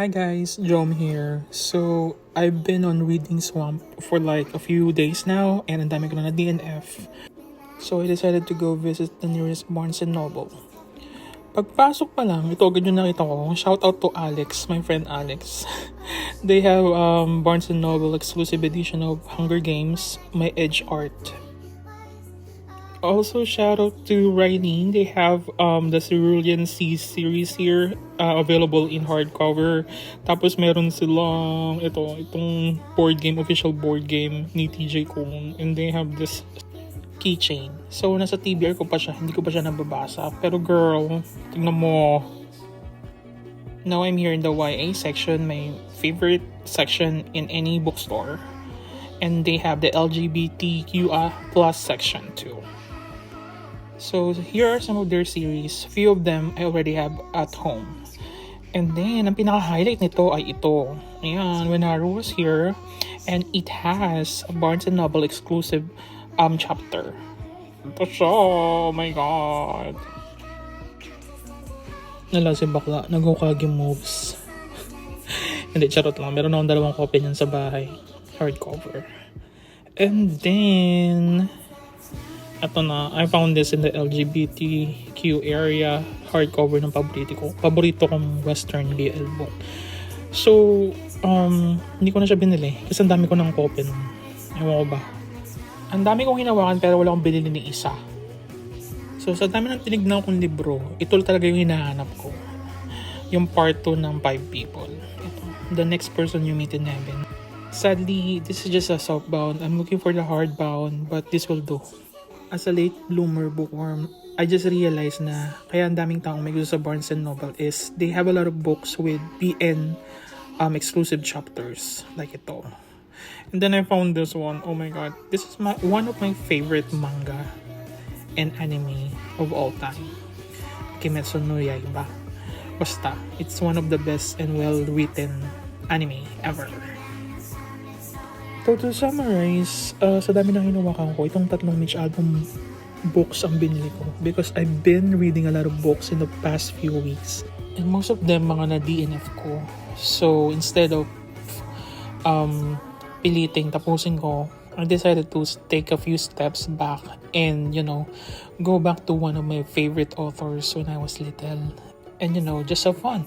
Hi guys, Jom here. So, I've been on Reading Swamp for like a few days now and ang dami ko na DNF. So, I decided to go visit the nearest Barnes& Noble. Pagpasok pa lang, ito agad yung nakita ko. Shout out to Alex, my friend Alex. They have Barnes& Noble exclusive edition of Hunger Games, My Edge Art. Also, shout out to Riley. They have the Cerulean Seas series here available in hardcover. Tapos meron silang itong board game, official board game ni TJ Kung. And they have this keychain. So, nasa TBR ko pa siya. Hindi ko pa siya nababasa. Pero girl, tignan mo. Now I'm here in the YA section, my favorite section in any bookstore. And they have the LGBTQA plus section too. So here are some of their series. Few of them I already have at home. And then, ang pinaka-highlight nito ay ito. Ayan, when Haru was here. And it has a Barnes & Noble exclusive chapter. Ito siya. Oh my God. Nala si bakla. Nag-Hokage moves. Hindi, charot lang. Meron akong dalawang copy niyan sa bahay. Hardcover. And then... Ito na, I found this in the LGBTQ area, hardcover ng paborito kong Western BL book. So, hindi ko na siya binili kasi ang dami ko ng copy nun. Ewan ko ba. Ang dami kong hinawakan pero wala akong binili ni isa. So, sa dami ng tinignan kong libro, ito talaga yung hinahanap ko. Yung part 2 ng 5 people. Ito, The Next Person You Meet in Heaven. Sadly, this is just a softbound. I'm looking for the hardbound, but this will do. As a late bloomer bookworm, I just realized na kaya ang daming taong may gusto sa Barnes & Noble is they have a lot of books with BN exclusive chapters like ito. And then I found this one. Oh my God, this is one of my favorite manga and anime of all time. Kimetsu no Yaiba. Basta, it's one of the best and well-written anime ever. So to summarize, sa dami ng hinuwakan ko, itong 3 Mitch Albom books ang binili ko because I've been reading a lot of books in the past few weeks. And most of them mga na-DNF ko. So instead of piliting tapusin ko, I decided to take a few steps back and, go back to one of my favorite authors when I was little. And, just have fun.